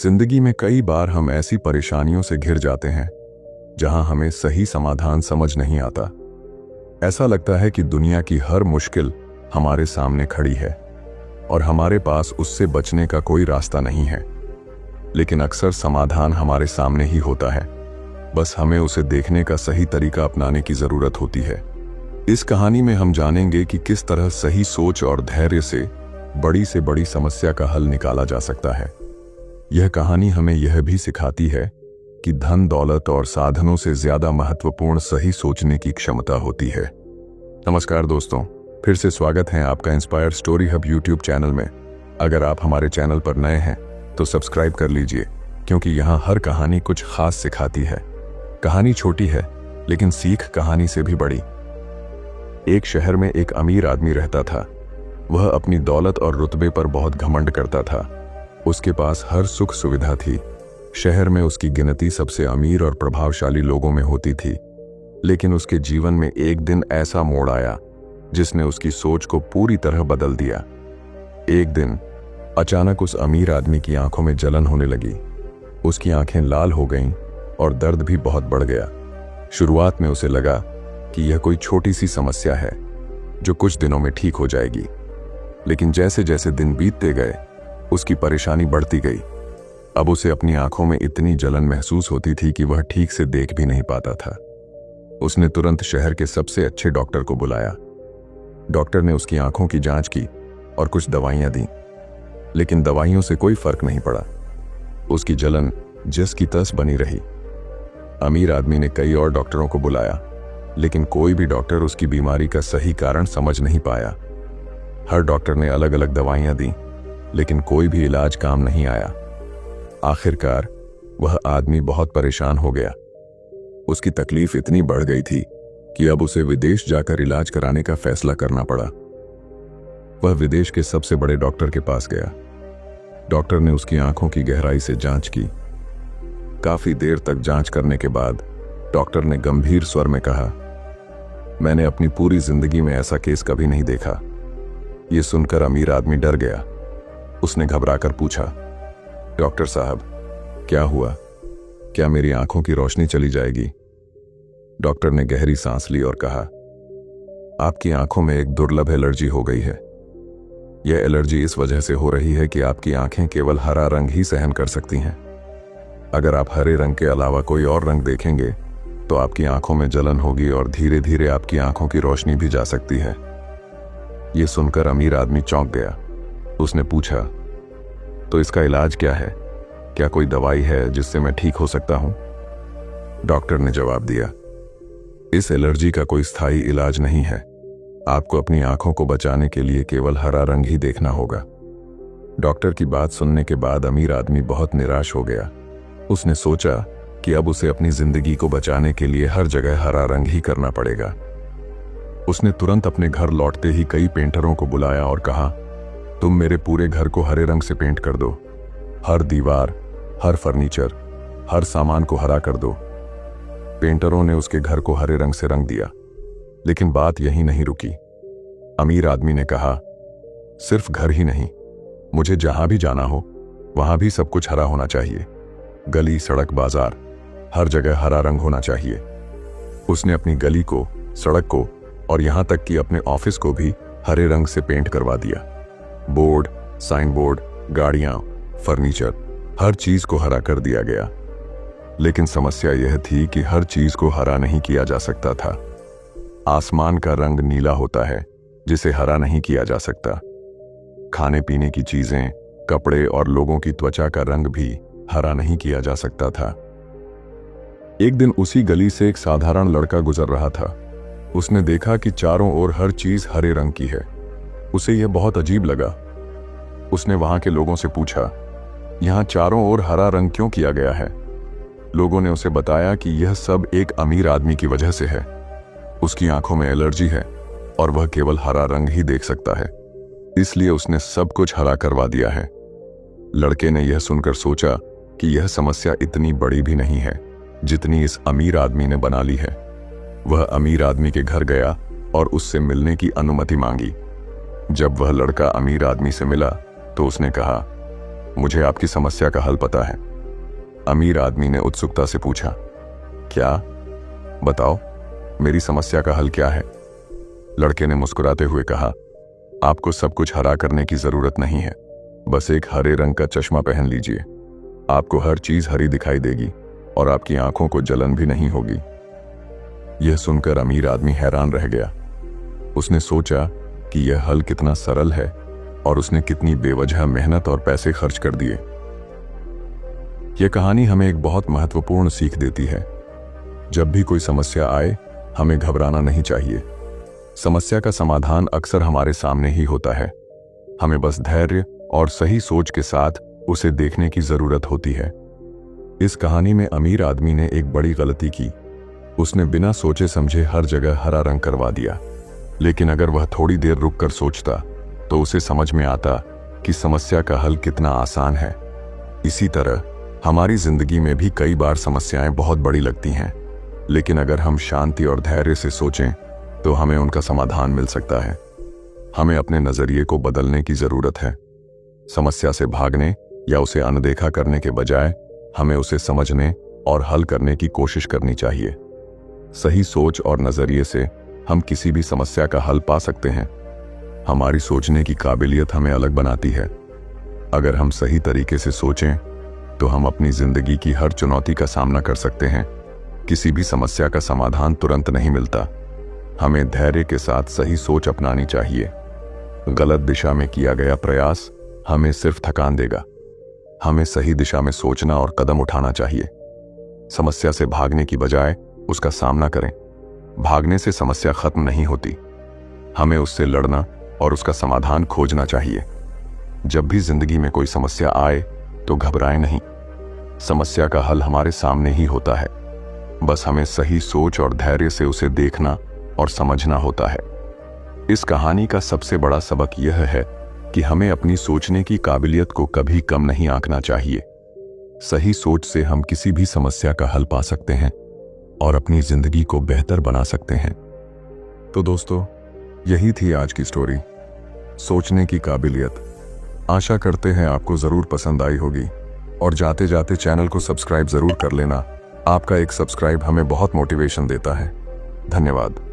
जिंदगी में कई बार हम ऐसी परेशानियों से घिर जाते हैं जहां हमें सही समाधान समझ नहीं आता। ऐसा लगता है कि दुनिया की हर मुश्किल हमारे सामने खड़ी है और हमारे पास उससे बचने का कोई रास्ता नहीं है। लेकिन अक्सर समाधान हमारे सामने ही होता है, बस हमें उसे देखने का सही तरीका अपनाने की जरूरत होती है। इस कहानी में हम जानेंगे कि किस तरह सही सोच और धैर्य से बड़ी समस्या का हल निकाला जा सकता है। यह कहानी हमें यह भी सिखाती है कि धन दौलत और साधनों से ज्यादा महत्वपूर्ण सही सोचने की क्षमता होती है। नमस्कार दोस्तों, फिर से स्वागत है आपका inspire story hub YouTube channel में। अगर आप हमारे चैनल पर नए हैं तो सब्सक्राइब कर लीजिए, क्योंकि यहाँ हर कहानी कुछ खास सिखाती है। कहानी छोटी है लेकिन सीख कहानी से भी बड़ी। एक शहर में एक अमीर आदमी रहता था। वह अपनी दौलत और रुतबे पर बहुत घमंड करता था। उसके पास हर सुख सुविधा थी। शहर में उसकी गिनती सबसे अमीर और प्रभावशाली लोगों में होती थी। लेकिन उसके जीवन में एक दिन ऐसा मोड़ आया जिसने उसकी सोच को पूरी तरह बदल दिया। एक दिन अचानक उस अमीर आदमी की आंखों में जलन होने लगी। उसकी आंखें लाल हो गईं और दर्द भी बहुत बढ़ गया। शुरुआत में उसे लगा कि यह कोई छोटी सी समस्या है जो कुछ दिनों में ठीक हो जाएगी। लेकिन जैसे जैसे दिन बीतते गए उसकी परेशानी बढ़ती गई। अब उसे अपनी आंखों में इतनी जलन महसूस होती थी कि वह ठीक से देख भी नहीं पाता था। उसने तुरंत शहर के सबसे अच्छे डॉक्टर को बुलाया। डॉक्टर ने उसकी आंखों की जांच की और कुछ दवाइयां दी, लेकिन दवाइयों से कोई फर्क नहीं पड़ा। उसकी जलन जस की तस बनी रही। अमीर आदमी ने कई और डॉक्टरों को बुलाया, लेकिन कोई भी डॉक्टर उसकी बीमारी का सही कारण समझ नहीं पाया। हर डॉक्टर ने अलग अलग दवाइयां दी, लेकिन कोई भी इलाज काम नहीं आया। आखिरकार वह आदमी बहुत परेशान हो गया। उसकी तकलीफ इतनी बढ़ गई थी कि अब उसे विदेश जाकर इलाज कराने का फैसला करना पड़ा। वह विदेश के सबसे बड़े डॉक्टर के पास गया। डॉक्टर ने उसकी आंखों की गहराई से जांच की। काफी देर तक जांच करने के बाद डॉक्टर ने गंभीर स्वर में कहा, मैंने अपनी पूरी जिंदगी में ऐसा केस कभी नहीं देखा। यह सुनकर अमीर आदमी डर गया। उसने घबराकर पूछा, डॉक्टर साहब, क्या हुआ? क्या मेरी आंखों की रोशनी चली जाएगी? डॉक्टर ने गहरी सांस ली और कहा, आपकी आंखों में एक दुर्लभ एलर्जी हो गई है। यह एलर्जी इस वजह से हो रही है कि आपकी आंखें केवल हरा रंग ही सहन कर सकती हैं। अगर आप हरे रंग के अलावा कोई और रंग देखेंगे तो आपकी आंखों में जलन होगी और धीरे धीरे आपकी आंखों की रोशनी भी जा सकती है। यह सुनकर अमीर आदमी चौंक गया। उसने पूछा, तो इसका इलाज क्या है? क्या कोई दवाई है जिससे मैं ठीक हो सकता हूं? डॉक्टर ने जवाब दिया, इस एलर्जी का कोई स्थायी इलाज नहीं है। आपको अपनी आंखों को बचाने के लिए केवल हरा रंग ही देखना होगा। डॉक्टर की बात सुनने के बाद अमीर आदमी बहुत निराश हो गया। उसने सोचा कि अब उसे अपनी जिंदगी को बचाने के लिए हर जगह हरा रंग ही करना पड़ेगा। उसने तुरंत अपने घर लौटते ही कई पेंटरों को बुलाया और कहा, तुम मेरे पूरे घर को हरे रंग से पेंट कर दो। हर दीवार, हर फर्नीचर, हर सामान को हरा कर दो। पेंटरों ने उसके घर को हरे रंग से रंग दिया। लेकिन बात यहीं नहीं रुकी। अमीर आदमी ने कहा, सिर्फ घर ही नहीं, मुझे जहां भी जाना हो वहां भी सब कुछ हरा होना चाहिए। गली, सड़क, बाजार, हर जगह हरा रंग होना चाहिए। उसने अपनी गली को, सड़क को और यहां तक कि अपने ऑफिस को भी हरे रंग से पेंट करवा दिया। बोर्ड, साइन बोर्ड, गाड़ियां, फर्नीचर, हर चीज को हरा कर दिया गया। लेकिन समस्या यह थी कि हर चीज को हरा नहीं किया जा सकता था। आसमान का रंग नीला होता है, जिसे हरा नहीं किया जा सकता। खाने पीने की चीजें, कपड़े और लोगों की त्वचा का रंग भी हरा नहीं किया जा सकता था। एक दिन उसी गली से एक साधारण लड़का गुजर रहा था। उसने देखा कि चारों ओर हर चीज हरे रंग की है। उसे यह बहुत अजीब लगा। उसने वहां के लोगों से पूछा, यहां चारों ओर हरा रंग क्यों किया गया है? लोगों ने उसे बताया कि यह सब एक अमीर आदमी की वजह से है। उसकी आंखों में एलर्जी है और वह केवल हरा रंग ही देख सकता है, इसलिए उसने सब कुछ हरा करवा दिया है। लड़के ने यह सुनकर सोचा कि यह समस्या इतनी बड़ी भी नहीं है जितनी इस अमीर आदमी ने बना ली है। वह अमीर आदमी के घर गया और उससे मिलने की अनुमति मांगी। जब वह लड़का अमीर आदमी से मिला तो उसने कहा, मुझे आपकी समस्या का हल पता है। अमीर आदमी ने उत्सुकता से पूछा। क्या? बताओ, मेरी समस्या का हल क्या है? लड़के ने मुस्कुराते हुए कहा, आपको सब कुछ हरा करने की जरूरत नहीं है। बस एक हरे रंग का चश्मा पहन लीजिए। आपको हर चीज हरी दिखाई देगी और आपकी आंखों को जलन भी नहीं होगी। यह सुनकर अमीर आदमी हैरान रह गया। उसने सोचा कि यह हल कितना सरल है और उसने कितनी बेवजह मेहनत और पैसे खर्च कर दिए। यह कहानी हमें एक बहुत महत्वपूर्ण सीख देती है। जब भी कोई समस्या आए, हमें घबराना नहीं चाहिए। समस्या का समाधान अक्सर हमारे सामने ही होता है। हमें बस धैर्य और सही सोच के साथ उसे देखने की जरूरत होती है। इस कहानी में अमीर आदमी ने एक बड़ी गलती की। उसने बिना सोचे समझे हर जगह हरा रंग करवा दिया। लेकिन अगर वह थोड़ी देर रुककर सोचता तो उसे समझ में आता कि समस्या का हल कितना आसान है। इसी तरह हमारी जिंदगी में भी कई बार समस्याएं बहुत बड़ी लगती हैं, लेकिन अगर हम शांति और धैर्य से सोचें तो हमें उनका समाधान मिल सकता है। हमें अपने नजरिए को बदलने की जरूरत है। समस्या से भागने या उसे अनदेखा करने के बजाय हमें उसे समझने और हल करने की कोशिश करनी चाहिए। सही सोच और नजरिए से हम किसी भी समस्या का हल पा सकते हैं। हमारी सोचने की काबिलियत हमें अलग बनाती है। अगर हम सही तरीके से सोचें तो हम अपनी जिंदगी की हर चुनौती का सामना कर सकते हैं। किसी भी समस्या का समाधान तुरंत नहीं मिलता। हमें धैर्य के साथ सही सोच अपनानी चाहिए। गलत दिशा में किया गया प्रयास हमें सिर्फ थकान देगा। हमें सही दिशा में सोचना और कदम उठाना चाहिए। समस्या से भागने की बजाय उसका सामना करें। भागने से समस्या खत्म नहीं होती। हमें उससे लड़ना और उसका समाधान खोजना चाहिए। जब भी जिंदगी में कोई समस्या आए तो घबराएं नहीं। समस्या का हल हमारे सामने ही होता है। बस हमें सही सोच और धैर्य से उसे देखना और समझना होता है। इस कहानी का सबसे बड़ा सबक यह है कि हमें अपनी सोचने की काबिलियत को कभी कम नहीं आंकना चाहिए। सही सोच से हम किसी भी समस्या का हल पा सकते हैं और अपनी जिंदगी को बेहतर बना सकते हैं। तो दोस्तों, यही थी आज की स्टोरी, सोचने की काबिलियत। आशा करते हैं आपको जरूर पसंद आई होगी और जाते जाते चैनल को सब्सक्राइब जरूर कर लेना। आपका एक सब्सक्राइब हमें बहुत मोटिवेशन देता है। धन्यवाद।